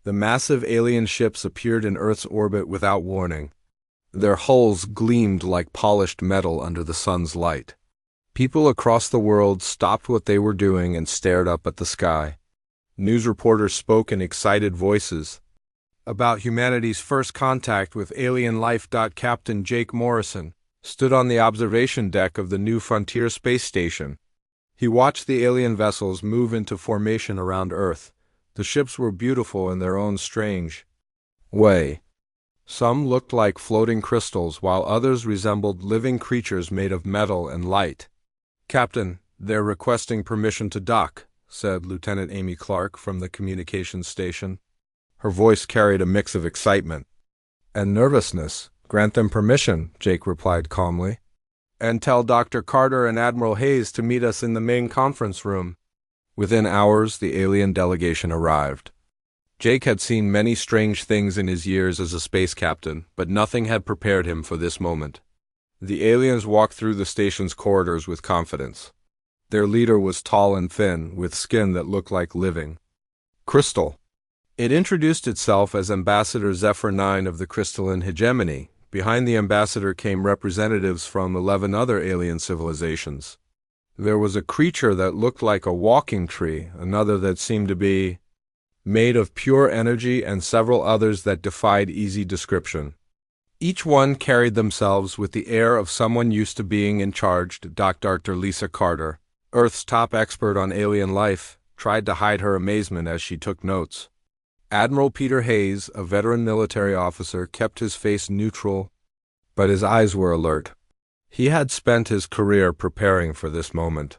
The massive alien ships appeared in Earth's orbit without warning. Their hulls gleamed like polished metal under the sun's light. People across the world stopped what they were doing and stared up at the sky. News reporters spoke in excited voices about humanity's first contact with alien life. Captain Jake Morrison stood on the observation deck of the New Frontier space station. He watched the alien vessels move into formation around Earth. The ships were beautiful in their own strange way. Some looked like floating crystals, while others resembled living creatures made of metal and light. "Captain, they're requesting permission to dock," said Lieutenant Amy Clark from the communications station. Her voice carried a mix of excitement and nervousness. "Grant them permission," Jake replied calmly. "And tell Dr. Carter and Admiral Hayes to meet us in the main conference room." Within hours, the alien delegation arrived. Jake had seen many strange things in his years as a space captain, but nothing had prepared him for this moment. The aliens walked through the station's corridors with confidence. Their leader was tall and thin, with skin that looked like living crystal. It introduced itself as Ambassador Zephyr 9 of the Crystalline Hegemony. Behind the ambassador came representatives from 11 other alien civilizations. There was a creature that looked like a walking tree, another that seemed to be made of pure energy, and several others that defied easy description. Each one carried themselves with the air of someone used to being in charge. Dr. Lisa Carter, Earth's top expert on alien life, tried to hide her amazement as she took notes. Admiral Peter Hayes, a veteran military officer, kept his face neutral, but his eyes were alert. He had spent his career preparing for this moment.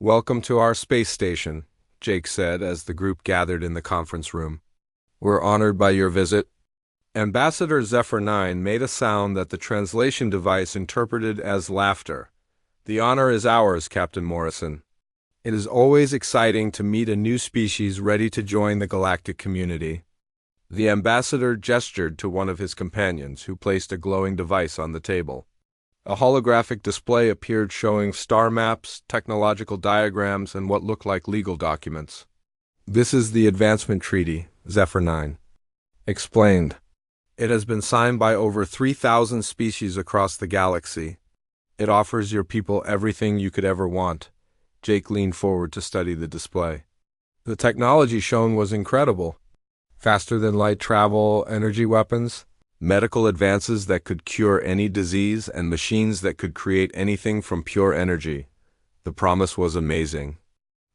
"Welcome to our space station," Jake said as the group gathered in the conference room. "We're honored by your visit." Ambassador Zephyr 9 made a sound that the translation device interpreted as laughter. "The honor is ours, Captain Morrison. It is always exciting to meet a new species ready to join the galactic community." The ambassador gestured to one of his companions, who placed a glowing device on the table. A holographic display appeared showing star maps, technological diagrams, and what looked like legal documents. "This is the Advancement Treaty," Zephyr 9 explained. "It has been signed by over 3,000 species across the galaxy. It offers your people everything you could ever want." Jake leaned forward to study the display. The technology shown was incredible. Faster than light travel, energy weapons, medical advances that could cure any disease, and machines that could create anything from pure energy. The promise was amazing.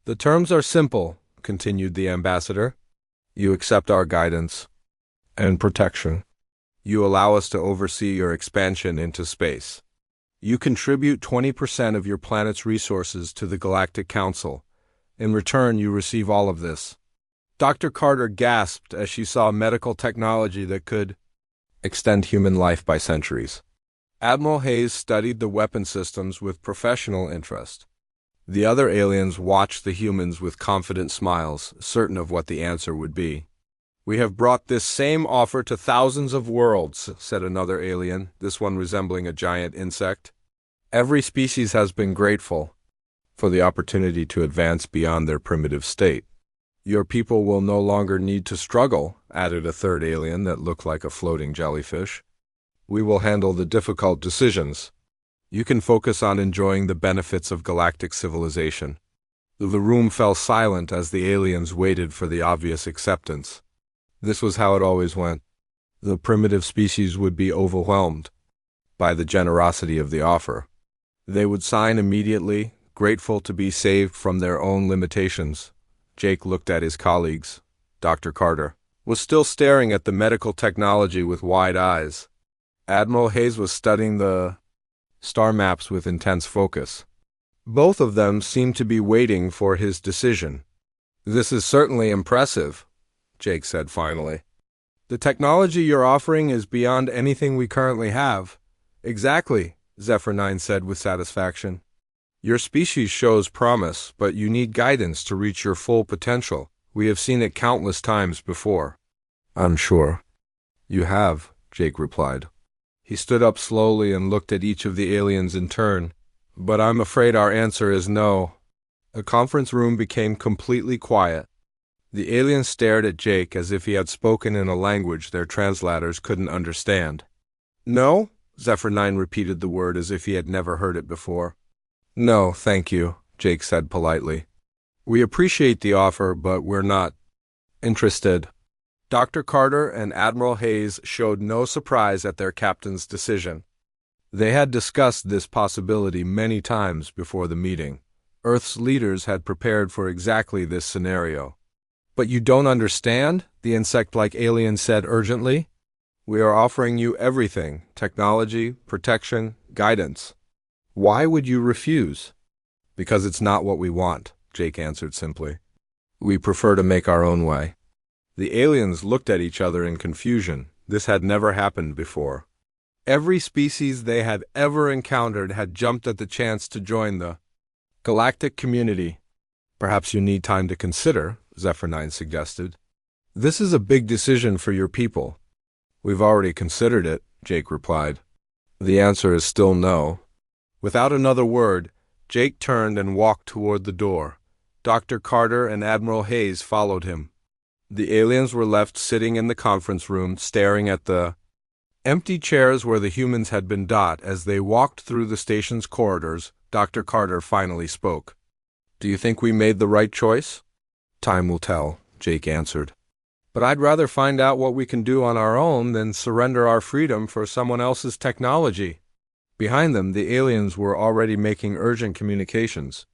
"The terms are simple," continued the ambassador. "You accept our guidance and protection. You allow us to oversee your expansion into space. You contribute 20% of your planet's resources to the Galactic Council. In return, you receive all of this." Dr. Carter gasped as she saw medical technology that could extend human life by centuries. Admiral Hayes studied the weapon systems with professional interest. The other aliens watched the humans with confident smiles, certain of what the answer would be. "We have brought this same offer to thousands of worlds," said another alien, this one resembling a giant insect. "Every species has been grateful for the opportunity to advance beyond their primitive state. Your people will no longer need to struggle," added a third alien that looked like a floating jellyfish. "We will handle the difficult decisions. You can focus on enjoying the benefits of galactic civilization." The room fell silent as the aliens waited for the obvious acceptance. This was how it always went. The primitive species would be overwhelmed by the generosity of the offer. They would sign immediately, grateful to be saved from their own limitations. Jake looked at his colleagues. Dr. Carter was still staring at the medical technology with wide eyes. Admiral Hayes was studying the star maps with intense focus. Both of them seemed to be waiting for his decision. "This is certainly impressive," Jake said finally. "The technology you're offering is beyond anything we currently have." "Exactly," Zephyr 9 said with satisfaction. "Your species shows promise, but you need guidance to reach your full potential. We have seen it countless times before." "I'm sure you have," Jake replied. He stood up slowly and looked at each of the aliens in turn. "But I'm afraid our answer is no." The conference room became completely quiet. The aliens stared at Jake as if he had spoken in a language their translators couldn't understand. No? Zephyr 9 repeated the word as if he had never heard it before. No, thank you, Jake said politely. We appreciate the offer, but we're not interested. Dr. Carter and Admiral Hayes showed no surprise at their captain's decision. They had discussed this possibility many times before the meeting. Earth's leaders had prepared for exactly this scenario. But you don't understand? The insect-like alien said urgently. We are offering you everything: technology, protection, guidance. Why would you refuse? Because it's not what we want, Jake answered simply. We prefer to make our own way. The aliens looked at each other in confusion. This had never happened before. Every species they had ever encountered had jumped at the chance to join the galactic community. Perhaps you need time to consider, Zephyr 9 suggested. This is a big decision for your people. We've already considered it, Jake replied. The answer is still no. Without another word, Jake turned and walked toward the door. Dr. Carter and Admiral Hayes followed him. The aliens were left sitting in the conference room, staring at the empty chairs where the humans had been. As they walked through the station's corridors, Dr. Carter finally spoke. Do you think we made the right choice? Time will tell, Jake answered. But I'd rather find out what we can do on our own than surrender our freedom for someone else's technology. Behind them, the aliens were already making urgent communications.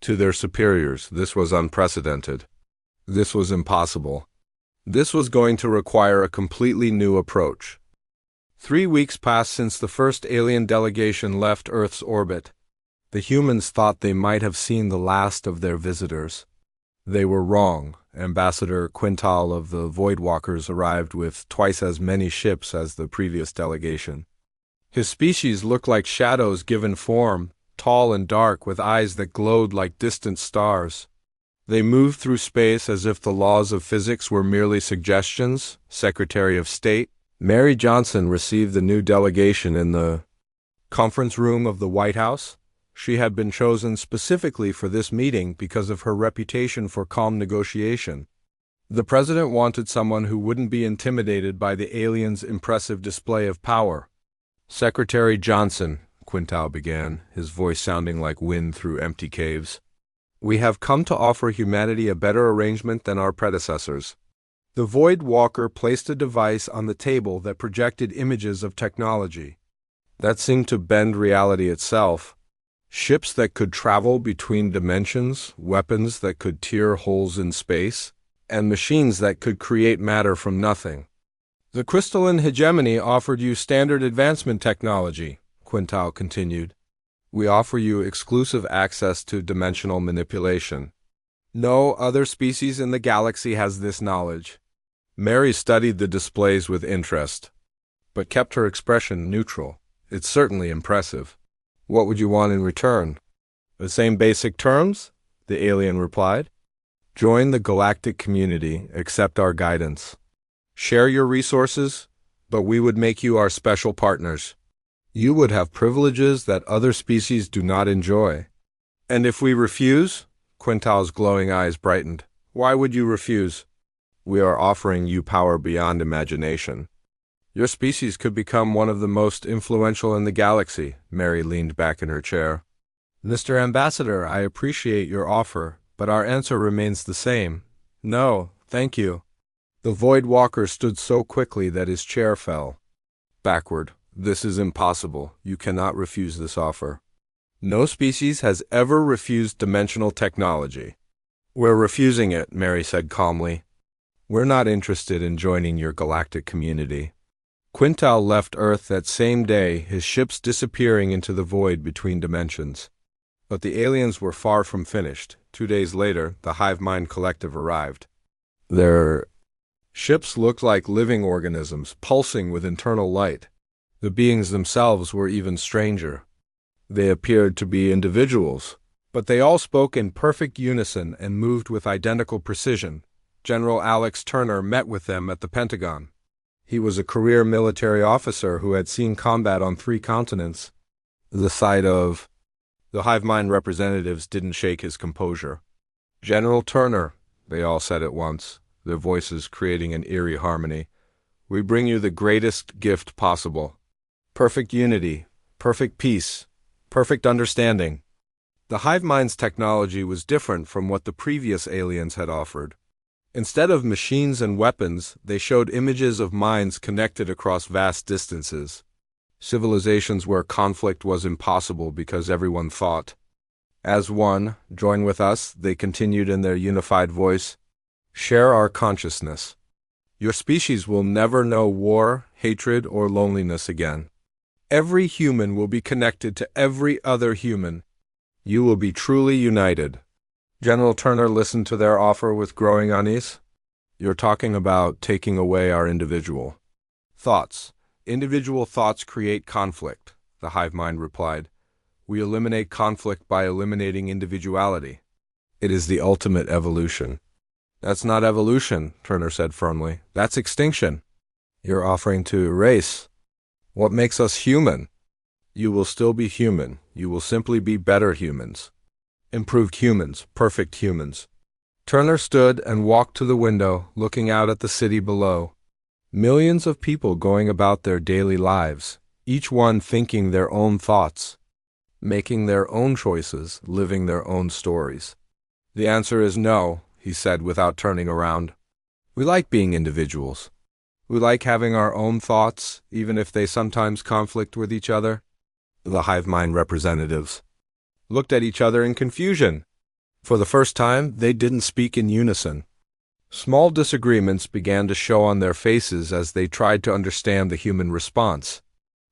To their superiors, this was unprecedented. This was impossible. This was going to require a completely new approach. 3 weeks passed since the first alien delegation left Earth's orbit. The humans thought they might have seen the last of their visitors. They were wrong. Ambassador Quintal of the Voidwalkers arrived with twice as many ships as the previous delegation. His species looked like shadows given form, tall and dark with eyes that glowed like distant stars. They moved through space as if the laws of physics were merely suggestions. Secretary of State Mary Johnson received the new delegation in the conference room of the White House. She had been chosen specifically for this meeting because of her reputation for calm negotiation. The president wanted someone who wouldn't be intimidated by the aliens' impressive display of power. Secretary Johnson, Quintal began, his voice sounding like wind through empty caves. We have come to offer humanity a better arrangement than our predecessors. The Void Walker placed a device on the table that projected images of technology. That seemed to bend reality itself. Ships that could travel between dimensions, weapons that could tear holes in space, and machines that could create matter from nothing. The crystalline hegemony offered you standard advancement technology, Quintal continued. We offer you exclusive access to dimensional manipulation. No other species in the galaxy has this knowledge. Mary studied the displays with interest, but kept her expression neutral. It's certainly impressive. What would you want in return? The same basic terms, the alien replied. Join the galactic community, accept our guidance. Share your resources, but we would make you our special partners. You would have privileges that other species do not enjoy. And if we refuse? Quintal's glowing eyes brightened. Why would you refuse? We are offering you power beyond imagination. Your species could become one of the most influential in the galaxy. Mary leaned back in her chair. Mr. Ambassador, I appreciate your offer, but our answer remains the same. No, thank you. The Void Walker stood so quickly that his chair fell backward. This is impossible. You cannot refuse this offer. No species has ever refused dimensional technology. We're refusing it, Mary said calmly. We're not interested in joining your galactic community. Quintal left Earth that same day, his ships disappearing into the void between dimensions. But the aliens were far from finished. 2 days later, the Hive Mind Collective arrived. Their ships looked like living organisms, pulsing with internal light. The beings themselves were even stranger. They appeared to be individuals, but they all spoke in perfect unison and moved with identical precision. General Alex Turner met with them at the Pentagon. He was a career military officer who had seen combat on 3 continents. The sight of the hive mind representatives didn't shake his composure. General Turner, they all said at once, their voices creating an eerie harmony. "We bring you the greatest gift possible. Perfect unity, perfect peace, perfect understanding." The hive mind's technology was different from what the previous aliens had offered. Instead of machines and weapons, they showed images of minds connected across vast distances. Civilizations where conflict was impossible because everyone thought. "As one, join with us," they continued in their unified voice. "Share our consciousness. Your species will never know war, hatred, or loneliness again. Every human will be connected to every other human. You will be truly united." General Turner listened to their offer with growing unease. "You're talking about taking away our individual thoughts. Individual thoughts create conflict," the hive mind replied. "We eliminate conflict by eliminating individuality. It is the ultimate evolution." "That's not evolution," Turner said firmly. "That's extinction. You're offering to erase what makes us human." "You will still be human. You will simply be better humans. Improved humans, perfect humans." Turner stood and walked to the window, looking out at the city below. Millions of people going about their daily lives, each one thinking their own thoughts, making their own choices, living their own stories. "The answer is no," he said without turning around. "We like being individuals. We like having our own thoughts, even if they sometimes conflict with each other." The hive mind representatives looked at each other in confusion. For the first time, they didn't speak in unison. Small disagreements began to show on their faces as they tried to understand the human response.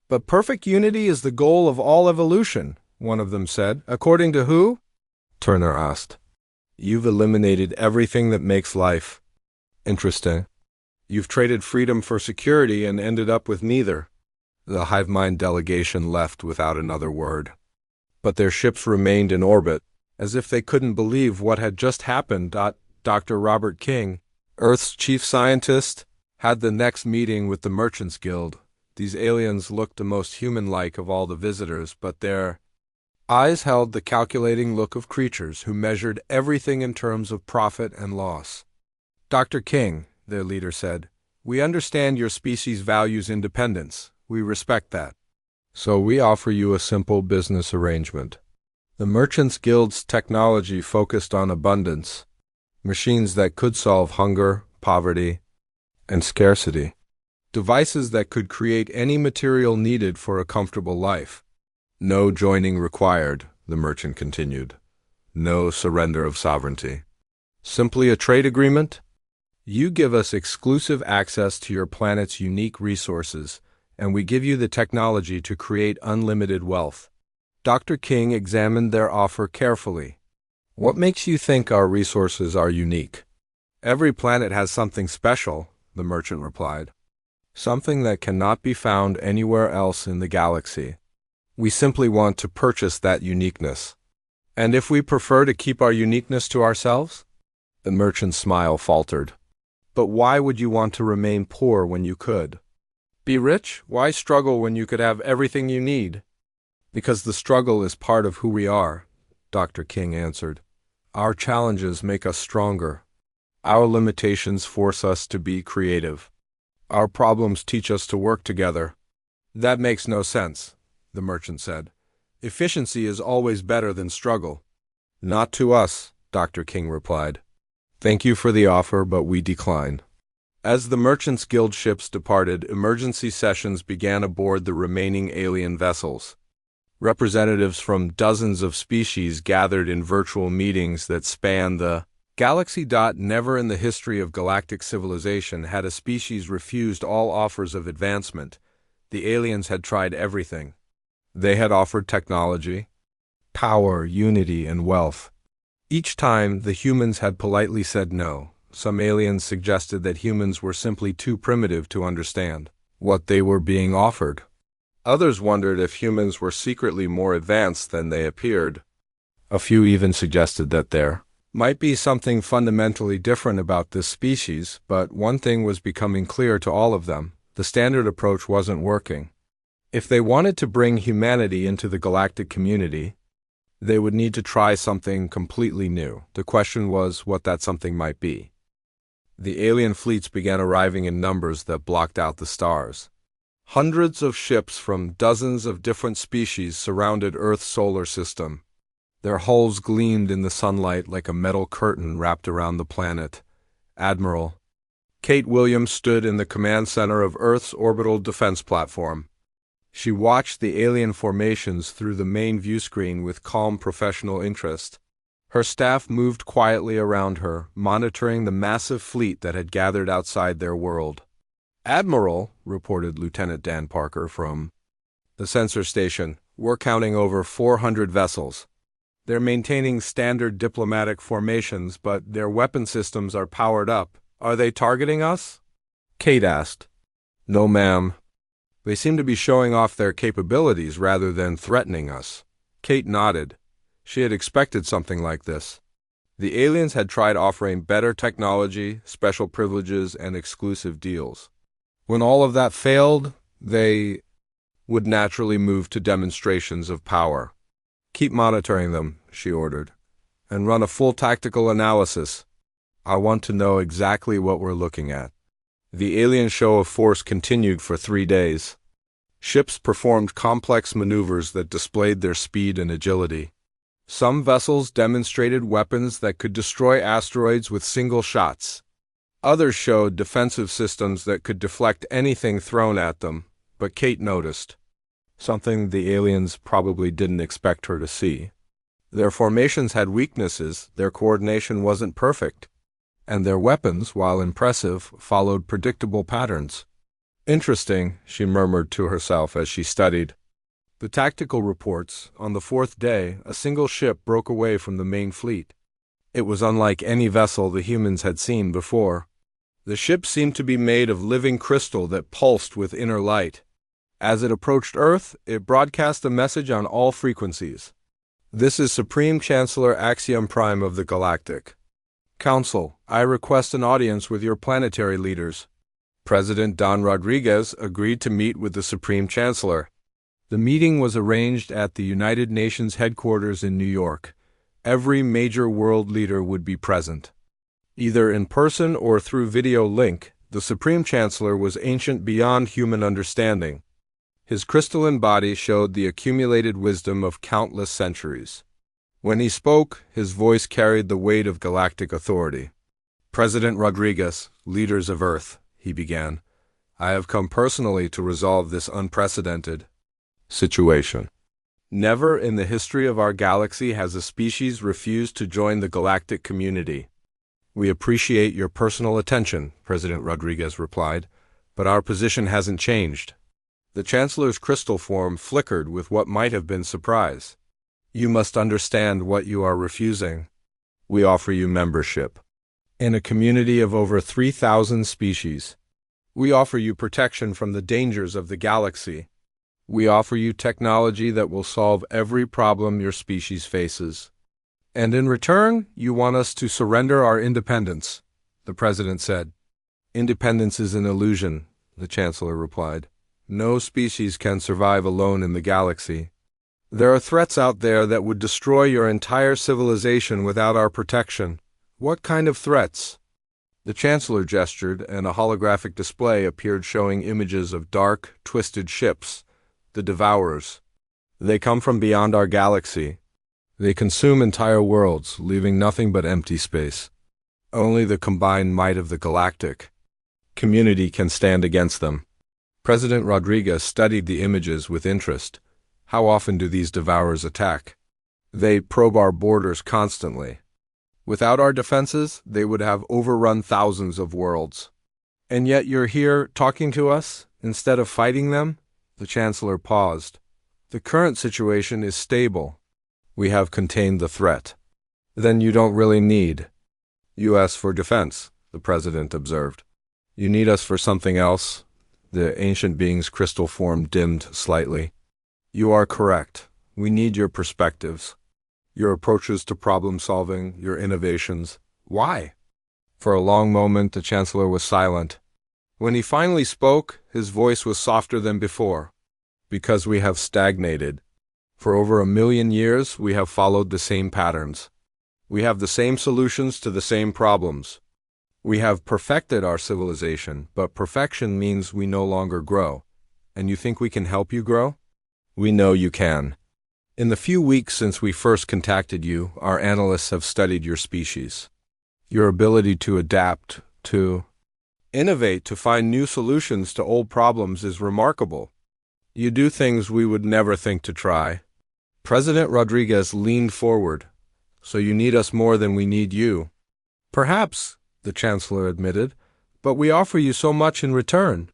"But perfect unity is the goal of all evolution," one of them said. "According to who?" Turner asked. "You've eliminated everything that makes life." "Interesting. You've traded freedom for security and ended up with neither." The hive mind delegation left without another word. But their ships remained in orbit, as if they couldn't believe what had just happened. Dr. Robert King, Earth's chief scientist, had the next meeting with the Merchants Guild. These aliens looked the most human-like of all the visitors, but their eyes held the calculating look of creatures who measured everything in terms of profit and loss. "Dr. King," their leader said, "we understand your species values independence. We respect that. So we offer you a simple business arrangement." The Merchants Guild's technology focused on abundance, machines that could solve hunger, poverty, and scarcity, devices that could create any material needed for a comfortable life. "No joining required," the merchant continued. "No surrender of sovereignty. Simply a trade agreement. You give us exclusive access to your planet's unique resources, and we give you the technology to create unlimited wealth." Dr. King examined their offer carefully. "What makes you think our resources are unique?" "Every planet has something special," the merchant replied. "Something that cannot be found anywhere else in the galaxy. We simply want to purchase that uniqueness." "And if we prefer to keep our uniqueness to ourselves?" The merchant's smile faltered. "But why would you want to remain poor when you could? Be rich? Why struggle when you could have everything you need?" "Because the struggle is part of who we are," Dr. King answered. "Our challenges make us stronger. Our limitations force us to be creative. Our problems teach us to work together." "That makes no sense," the merchant said. "Efficiency is always better than struggle." "Not to us," Dr. King replied. "Thank you for the offer, but we decline." As the Merchants Guild ships departed, emergency sessions began aboard the remaining alien vessels. Representatives from dozens of species gathered in virtual meetings that spanned the galaxy. Never in the history of galactic civilization had a species refused all offers of advancement. The aliens had tried everything. They had offered technology, power, unity, and wealth. Each time, the humans had politely said no. Some aliens suggested that humans were simply too primitive to understand what they were being offered. Others wondered if humans were secretly more advanced than they appeared. A few even suggested that there might be something fundamentally different about this species, but one thing was becoming clear to all of them: the standard approach wasn't working. If they wanted to bring humanity into the galactic community, They would need to try something completely new. The question was what that something might be. The alien fleets began arriving in numbers that blocked out the stars. Hundreds of ships from dozens of different species surrounded Earth's solar system. Their hulls gleamed in the sunlight like a metal curtain wrapped around the planet. Admiral Kate Williams stood in the command center of Earth's orbital defense platform. She watched the alien formations through the main view screen with calm professional interest. Her staff moved quietly around her, monitoring the massive fleet that had gathered outside their world. "Admiral," reported Lieutenant Dan Parker from the sensor station, "we're counting over 400 vessels. They're maintaining standard diplomatic formations, but their weapon systems are powered up. Are they targeting us?" Kate asked. "No, ma'am. They seem to be showing off their capabilities rather than threatening us." Kate nodded. She had expected something like this. The aliens had tried offering better technology, special privileges, and exclusive deals. When all of that failed, they would naturally move to demonstrations of power. "Keep monitoring them," she ordered, "and run a full tactical analysis. I want to know exactly what we're looking at." The alien show of force continued for 3 days. Ships performed complex maneuvers that displayed their speed and agility. Some vessels demonstrated weapons that could destroy asteroids with single shots. Others showed defensive systems that could deflect anything thrown at them, but Kate noticed something the aliens probably didn't expect her to see. Their formations had weaknesses, their coordination wasn't perfect, and their weapons, while impressive, followed predictable patterns. "Interesting," she murmured to herself as she studied the tactical reports. On the 4th day, a single ship broke away from the main fleet. It was unlike any vessel the humans had seen before. The ship seemed to be made of living crystal that pulsed with inner light. As it approached Earth, it broadcast a message on all frequencies. "This is Supreme Chancellor Axiom Prime of the Galactic Council. I request an audience with your planetary leaders." President Don Rodriguez agreed to meet with the Supreme Chancellor. The meeting was arranged at the United Nations headquarters in New York. Every major world leader would be present. Either in person or through video link, the Supreme Chancellor was ancient beyond human understanding. His crystalline body showed the accumulated wisdom of countless centuries. When he spoke, his voice carried the weight of galactic authority. "President Rodriguez, leaders of Earth," he began, "I have come personally to resolve this unprecedented situation. Never in the history of our galaxy has a species refused to join the galactic community." "We appreciate your personal attention," President Rodriguez replied, "but our position hasn't changed." The Chancellor's crystal form flickered with what might have been surprise. "You must understand what you are refusing. We offer you membership in a community of over 3,000 species. We offer you protection from the dangers of the galaxy. We offer you technology that will solve every problem your species faces. And in return, you want us to surrender our independence," the President said. "Independence is an illusion," the Chancellor replied. "No species can survive alone in the galaxy. There are threats out there that would destroy your entire civilization without our protection." "What kind of threats?" The Chancellor gestured, and a holographic display appeared showing images of dark, twisted ships, the Devourers. "They come from beyond our galaxy. They consume entire worlds, leaving nothing but empty space. Only the combined might of the galactic community can stand against them." President Rodriguez studied the images with interest. "How often do these Devourers attack?" "They probe our borders constantly. Without our defenses, they would have overrun thousands of worlds." "And yet you're here talking to us, instead of fighting them?" The Chancellor paused. "The current situation is stable. We have contained the threat." "Then you don't really need U.S. for defense," the President observed. "You need us for something else?" The ancient being's crystal form dimmed slightly. "You are correct. We need your perspectives, your approaches to problem-solving, your innovations." "Why?" For a long moment, the Chancellor was silent. When he finally spoke, his voice was softer than before. "Because we have stagnated. For over 1 million years, we have followed the same patterns. We have the same solutions to the same problems. We have perfected our civilization, but perfection means we no longer grow. And you think we can help you grow? We know you can. In the few weeks since we first contacted you, our analysts have studied your species. Your ability to adapt, to innovate, to find new solutions to old problems is remarkable. You do things we would never think to try. President Rodriguez leaned forward. So you need us more than we need you. Perhaps, the Chancellor admitted, but we offer you so much in return.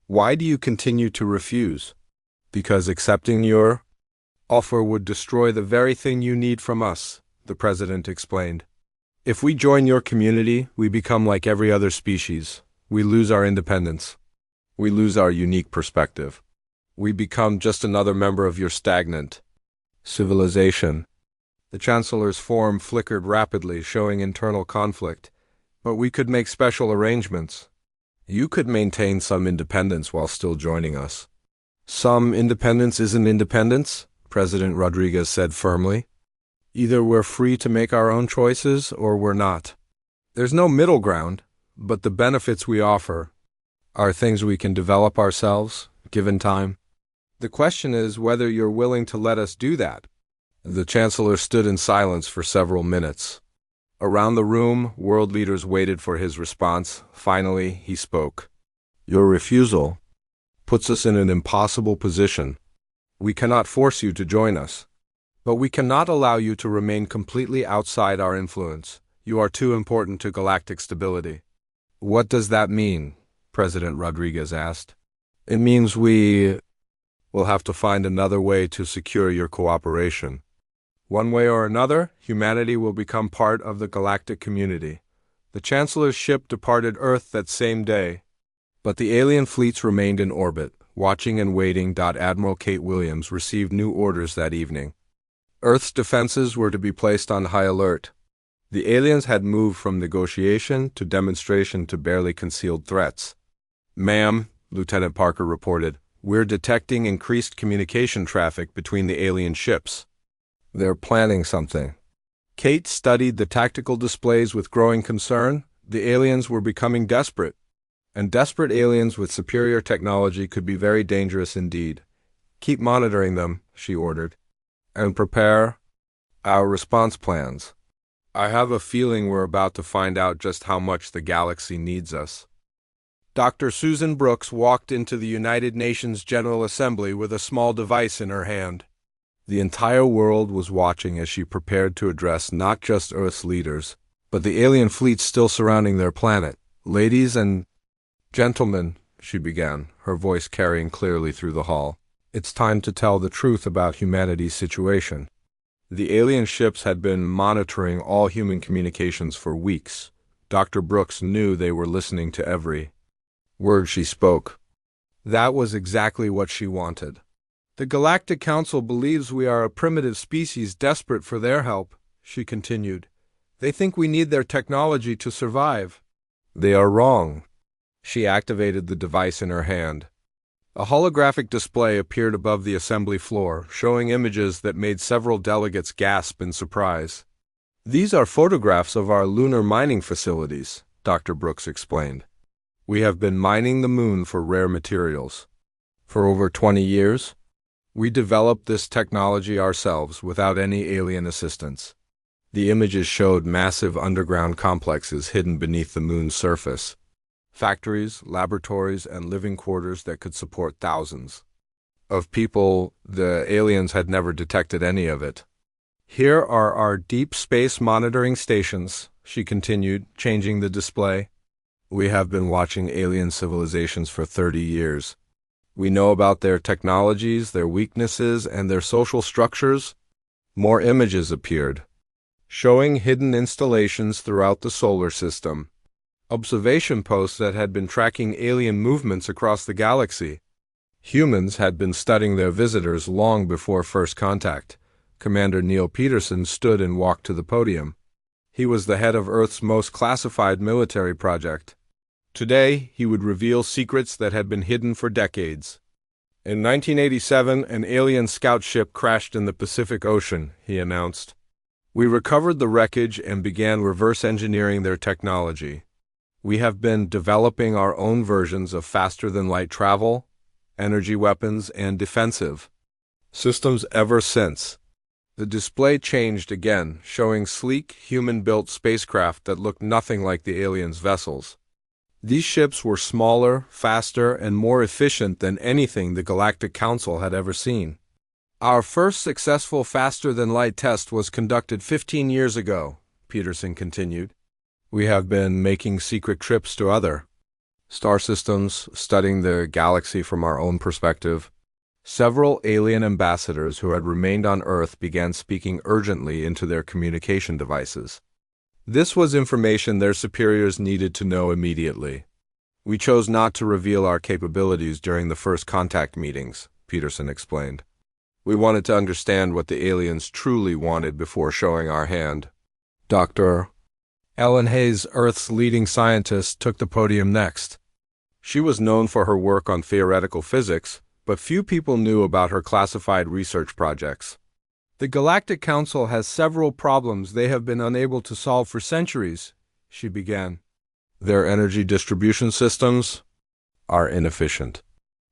Why do you continue to refuse? Because accepting your offer would destroy the very thing you need from us, the President explained. If we join your community, we become like every other species. We lose our independence. We lose our unique perspective. We become just another member of your stagnant civilization. The Chancellor's form flickered rapidly, showing internal conflict. But we could make special arrangements. You could maintain some independence while still joining us. Some independence isn't independence, President Rodriguez said firmly. Either we're free to make our own choices, or we're not. There's no middle ground, but the benefits we offer are things we can develop ourselves, given time. The question is whether you're willing to let us do that. The Chancellor stood in silence for several minutes. Around the room, world leaders waited for his response. Finally, he spoke. Your refusal puts us in an impossible position. We cannot force you to join us. But we cannot allow you to remain completely outside our influence. You are too important to galactic stability. What does that mean? President Rodriguez asked. It means we will have to find another way to secure your cooperation. One way or another, humanity will become part of the galactic community. The Chancellor's ship departed Earth that same day, but the alien fleets remained in orbit, watching and waiting. Admiral Kate Williams received new orders that evening. Earth's defenses were to be placed on high alert. The aliens had moved from negotiation to demonstration to barely concealed threats. Ma'am, Lieutenant Parker reported, we're detecting increased communication traffic between the alien ships. They're planning something. Kate studied the tactical displays with growing concern. The aliens were becoming desperate. And desperate aliens with superior technology could be very dangerous indeed. Keep monitoring them, she ordered, and prepare our response plans. I have a feeling we're about to find out just how much the galaxy needs us. Dr. Susan Brooks walked into the United Nations General Assembly with a small device in her hand. The entire world was watching as she prepared to address not just Earth's leaders, but the alien fleets still surrounding their planet. Ladies and gentlemen, she began, her voice carrying clearly through the hall. It's time to tell the truth about humanity's situation. The alien ships had been monitoring all human communications for weeks. Dr. Brooks knew they were listening to every word she spoke. That was exactly what she wanted. The Galactic Council believes we are a primitive species desperate for their help, she continued. They think we need their technology to survive. They are wrong. She activated the device in her hand. A holographic display appeared above the assembly floor, showing images that made several delegates gasp in surprise. These are photographs of our lunar mining facilities, Dr. Brooks explained. We have been mining the moon for rare materials. For over 20 years, we developed this technology ourselves without any alien assistance. The images showed massive underground complexes hidden beneath the moon's surface. Factories, laboratories, and living quarters that could support thousands of people. The aliens had never detected any of it. Here are our deep space monitoring stations, she continued, changing the display. We have been watching alien civilizations for 30 years. We know about their technologies, their weaknesses, and their social structures. More images appeared, showing hidden installations throughout the solar system. Observation posts that had been tracking alien movements across the galaxy. Humans had been studying their visitors long before first contact. Commander Neil Peterson stood and walked to the podium. He was the head of Earth's most classified military project. Today, he would reveal secrets that had been hidden for decades. In 1987, an alien scout ship crashed in the Pacific Ocean, he announced. We recovered the wreckage and began reverse engineering their technology. We have been developing our own versions of faster-than-light travel, energy weapons, and defensive systems ever since. The display changed again, showing sleek, human-built spacecraft that looked nothing like the aliens' vessels. These ships were smaller, faster, and more efficient than anything the Galactic Council had ever seen. Our first successful faster-than-light test was conducted 15 years ago, Peterson continued. We have been making secret trips to other star systems, studying the galaxy from our own perspective. Several alien ambassadors who had remained on Earth began speaking urgently into their communication devices. This was information their superiors needed to know immediately. We chose not to reveal our capabilities during the first contact meetings, Peterson explained. We wanted to understand what the aliens truly wanted before showing our hand. Dr. Ellen Hayes, Earth's leading scientist, took the podium next. She was known for her work on theoretical physics, but few people knew about her classified research projects. The Galactic Council has several problems they have been unable to solve for centuries, she began. Their energy distribution systems are inefficient.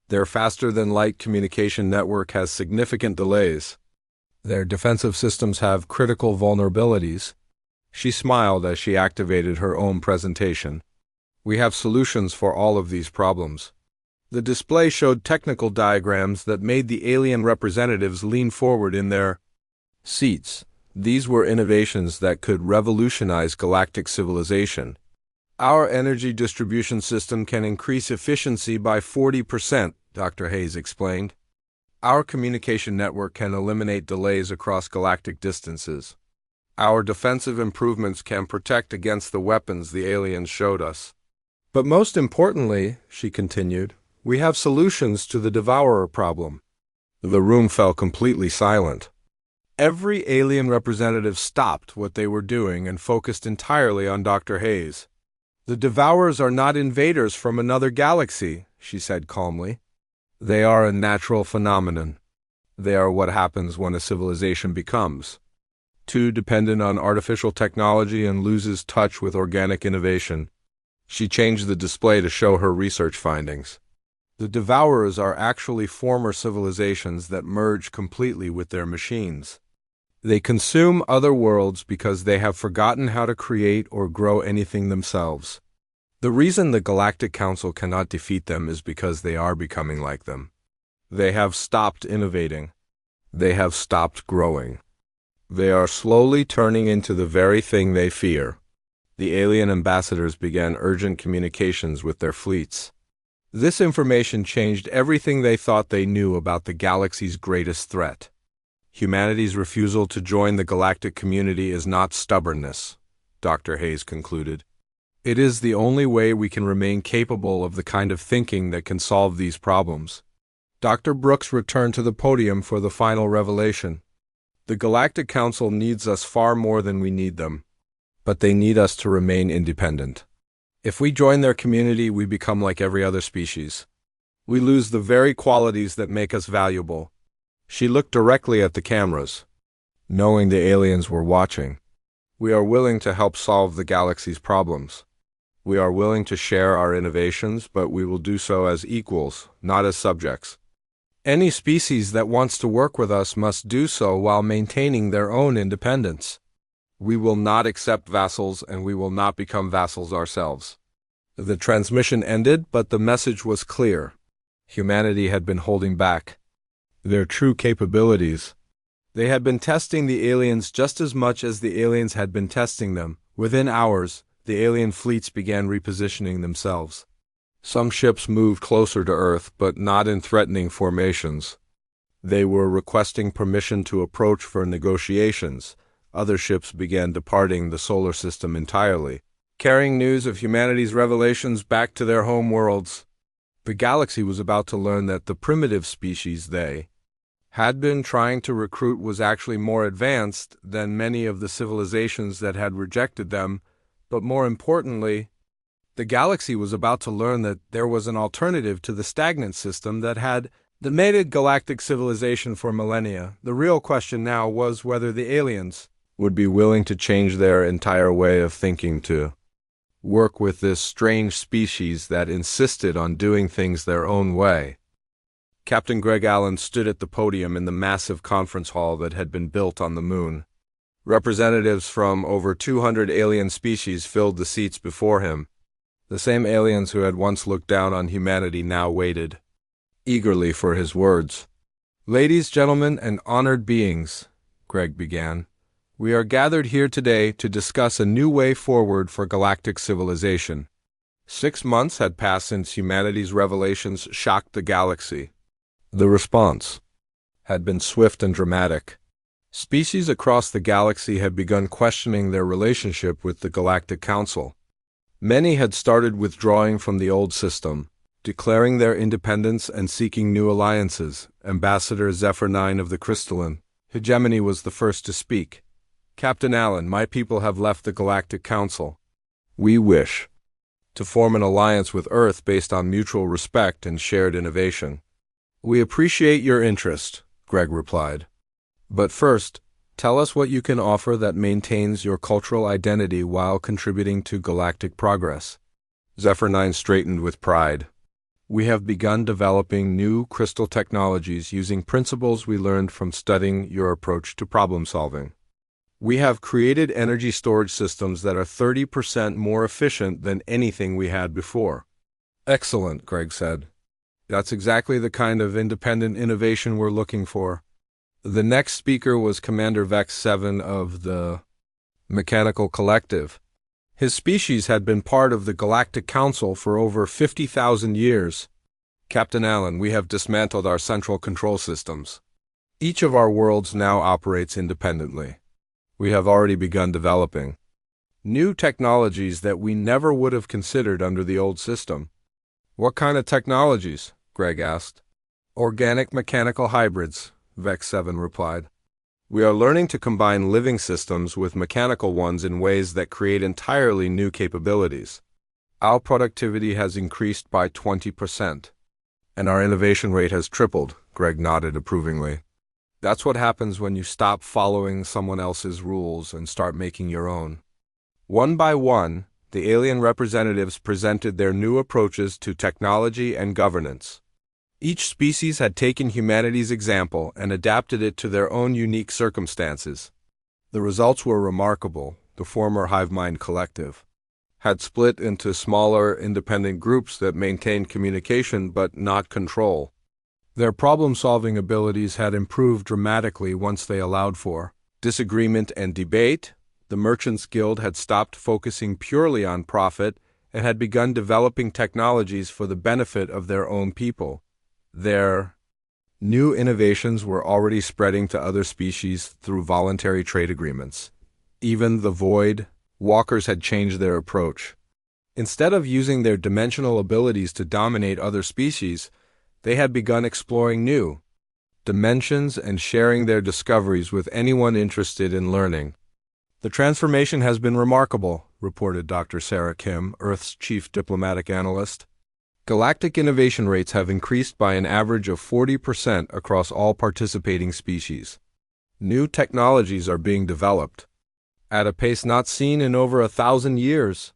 Their faster-than-light communication network has significant delays. Their defensive systems have critical vulnerabilities. She smiled as she activated her own presentation. We have solutions for all of these problems. The display showed technical diagrams that made the alien representatives lean forward in their seats. These were innovations that could revolutionize galactic civilization. Our energy distribution system can increase efficiency by 40%, Dr. Hayes explained. Our communication network can eliminate delays across galactic distances. Our defensive improvements can protect against the weapons the aliens showed us. But most importantly, she continued, we have solutions to the devourer problem. The room fell completely silent. Every alien representative stopped what they were doing and focused entirely on Dr. Hayes. The devourers are not invaders from another galaxy, she said calmly. They are a natural phenomenon. They are what happens when a civilization becomes too dependent on artificial technology and loses touch with organic innovation. She changed the display to show her research findings. The devourers are actually former civilizations that merge completely with their machines. They consume other worlds because they have forgotten how to create or grow anything themselves. The reason the Galactic Council cannot defeat them is because they are becoming like them. They have stopped innovating. They have stopped growing. They are slowly turning into the very thing they fear. The alien ambassadors began urgent communications with their fleets. This information changed everything they thought they knew about the galaxy's greatest threat. Humanity's refusal to join the galactic community is not stubbornness, Dr. Hayes concluded. It is the only way we can remain capable of the kind of thinking that can solve these problems. Dr. Brooks returned to the podium for the final revelation. The Galactic Council needs us far more than we need them, but they need us to remain independent. If we join their community, we become like every other species. We lose the very qualities that make us valuable. She looked directly at the cameras, knowing the aliens were watching. We are willing to help solve the galaxy's problems. We are willing to share our innovations, but we will do so as equals, not as subjects. Any species that wants to work with us must do so while maintaining their own independence. We will not accept vassals, and we will not become vassals ourselves. The transmission ended, but the message was clear. Humanity had been holding back their true capabilities. They had been testing the aliens just as much as the aliens had been testing them. Within hours, the alien fleets began repositioning themselves. Some ships moved closer to Earth, but not in threatening formations. They were requesting permission to approach for negotiations. Other ships began departing the solar system entirely, carrying news of humanity's revelations back to their home worlds. The galaxy was about to learn that the primitive species they had been trying to recruit was actually more advanced than many of the civilizations that had rejected them, but more importantly, the galaxy was about to learn that there was an alternative to the stagnant system that had that made a galactic civilization for millennia. The real question now was whether the aliens would be willing to change their entire way of thinking to work with this strange species that insisted on doing things their own way. Captain Greg Allen stood at the podium in the massive conference hall that had been built on the moon. Representatives from over 200 alien species filled the seats before him. The same aliens who had once looked down on humanity now waited eagerly for his words. "Ladies, gentlemen, and honored beings," Greg began, "we are gathered here today to discuss a new way forward for galactic civilization. 6 months had passed since humanity's revelations shocked the galaxy. The response had been swift and dramatic. Species across the galaxy had begun questioning their relationship with the Galactic Council. Many had started withdrawing from the old system, declaring their independence and seeking new alliances. Ambassador Zephyr 9 of the Crystalline Hegemony was the first to speak. "Captain Allen, my people have left the Galactic Council. We wish to form an alliance with Earth based on mutual respect and shared innovation." "We appreciate your interest," Greg replied. "But first, tell us what you can offer that maintains your cultural identity while contributing to galactic progress." Zephyr 9 straightened with pride. "We have begun developing new crystal technologies using principles we learned from studying your approach to problem solving. We have created energy storage systems that are 30% more efficient than anything we had before." "Excellent," Greg said. "That's exactly the kind of independent innovation we're looking for." The next speaker was Commander Vex 7 of the Mechanical Collective. His species had been part of the Galactic Council for over 50,000 years. "Captain Allen, we have dismantled our central control systems. Each of our worlds now operates independently. We have already begun developing new technologies that we never would have considered under the old system." "What kind of technologies?" Greg asked. "Organic mechanical hybrids," Vex 7 replied. "We are learning to combine living systems with mechanical ones in ways that create entirely new capabilities. Our productivity has increased by 20%. And our innovation rate has tripled," Greg nodded approvingly. "That's what happens when you stop following someone else's rules and start making your own." One by one, the alien representatives presented their new approaches to technology and governance. Each species had taken humanity's example and adapted it to their own unique circumstances. The results were remarkable. The former Hive Mind Collective had split into smaller, independent groups that maintained communication but not control. Their problem-solving abilities had improved dramatically once they allowed for disagreement and debate. The Merchants Guild had stopped focusing purely on profit and had begun developing technologies for the benefit of their own people. Their new innovations were already spreading to other species through voluntary trade agreements. Even the Void Walkers had changed their approach. Instead of using their dimensional abilities to dominate other species, they had begun exploring new dimensions and sharing their discoveries with anyone interested in learning. "The transformation has been remarkable," reported Dr. Sarah Kim, Earth's chief diplomatic analyst. "Galactic innovation rates have increased by an average of 40% across all participating species. New technologies are being developed at a pace not seen in over 1,000 years.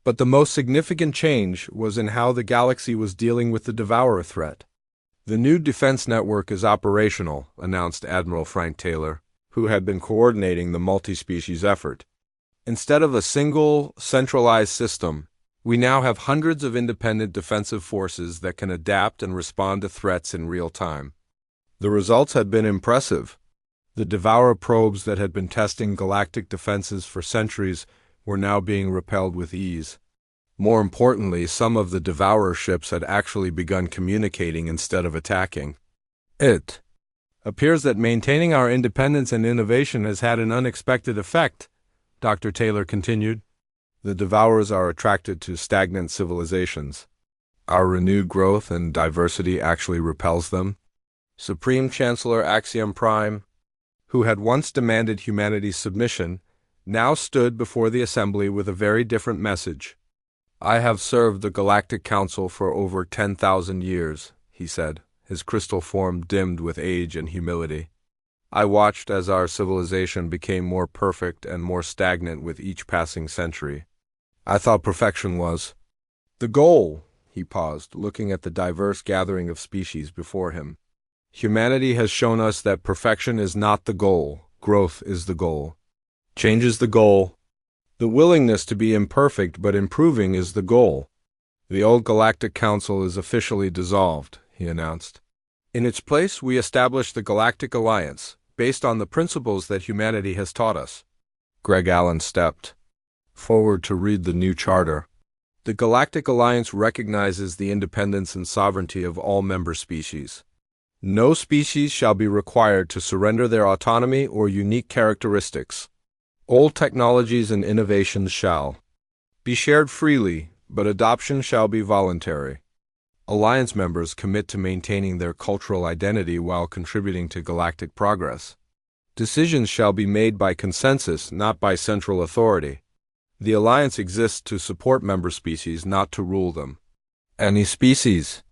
But the most significant change was in how the galaxy was dealing with the Devourer threat. The new defense network is operational," announced Admiral Frank Taylor, who had been coordinating the multi-species effort. "Instead of a single, centralized system, we now have hundreds of independent defensive forces that can adapt and respond to threats in real time." The results had been impressive. The Devourer probes that had been testing galactic defenses for centuries were now being repelled with ease. More importantly, some of the Devourer ships had actually begun communicating instead of attacking. "It appears that maintaining our independence and innovation has had an unexpected effect," Dr. Taylor continued. "The Devourers are attracted to stagnant civilizations. Our renewed growth and diversity actually repels them." Supreme Chancellor Axiom Prime, who had once demanded humanity's submission, now stood before the assembly with a very different message. "I have served the Galactic Council for over 10,000 years," he said, his crystal form dimmed with age and humility. I watched as our civilization became more perfect and more stagnant with each passing century. I thought perfection was the goal. He paused, looking at the diverse gathering of species before him. Humanity has shown us that perfection is not the goal, growth is the goal. Change is the goal. The willingness to be imperfect but improving is the goal. The old Galactic Council is officially dissolved, he announced. In its place, we establish the Galactic Alliance, based on the principles that humanity has taught us. Greg Allen stepped forward to read the new charter. The Galactic Alliance recognizes the independence and sovereignty of all member species. No species shall be required to surrender their autonomy or unique characteristics. Old technologies and innovations shall be shared freely, but adoption shall be voluntary. Alliance members commit to maintaining their cultural identity while contributing to galactic progress. Decisions shall be made by consensus, not by central authority. The Alliance exists to support member species, not to rule them. Any species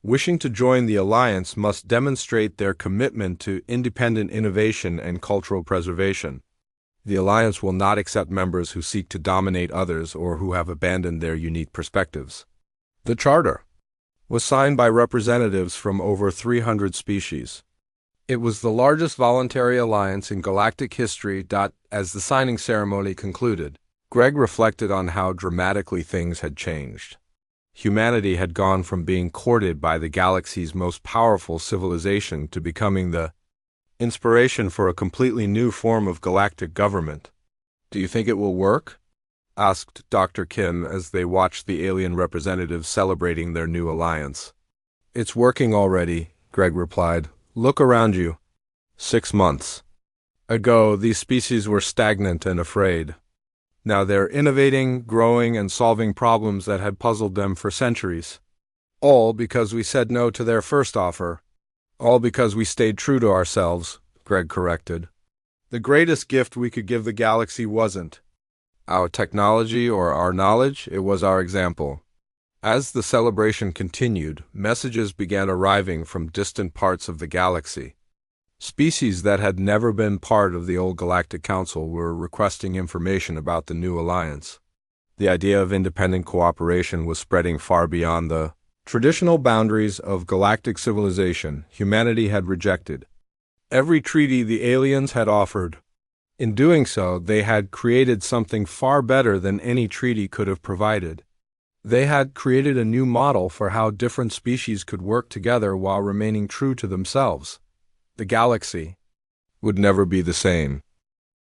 wishing to join the Alliance must demonstrate their commitment to independent innovation and cultural preservation. The Alliance will not accept members who seek to dominate others or who have abandoned their unique perspectives. The Charter was signed by representatives from over 300 species. It was the largest voluntary alliance in galactic history. As the signing ceremony concluded, Greg reflected on how dramatically things had changed. Humanity had gone from being courted by the galaxy's most powerful civilization to becoming the inspiration for a completely new form of galactic government. "Do you think it will work?" asked Dr. Kim as they watched the alien representatives celebrating their new alliance. "It's working already," Greg replied. "Look around you. 6 months ago, these species were stagnant and afraid. Now they're innovating, growing, and solving problems that had puzzled them for centuries. All because we said no to their first offer. All because we stayed true to ourselves," Greg corrected. "The greatest gift we could give the galaxy wasn't our technology or our knowledge, it was our example." As the celebration continued, messages began arriving from distant parts of the galaxy. Species that had never been part of the old Galactic Council were requesting information about the new alliance. The idea of independent cooperation was spreading far beyond the traditional boundaries of galactic civilization humanity had rejected. Every treaty the aliens had offered. In doing so, they had created something far better than any treaty could have provided. They had created a new model for how different species could work together while remaining true to themselves. The galaxy would never be the same.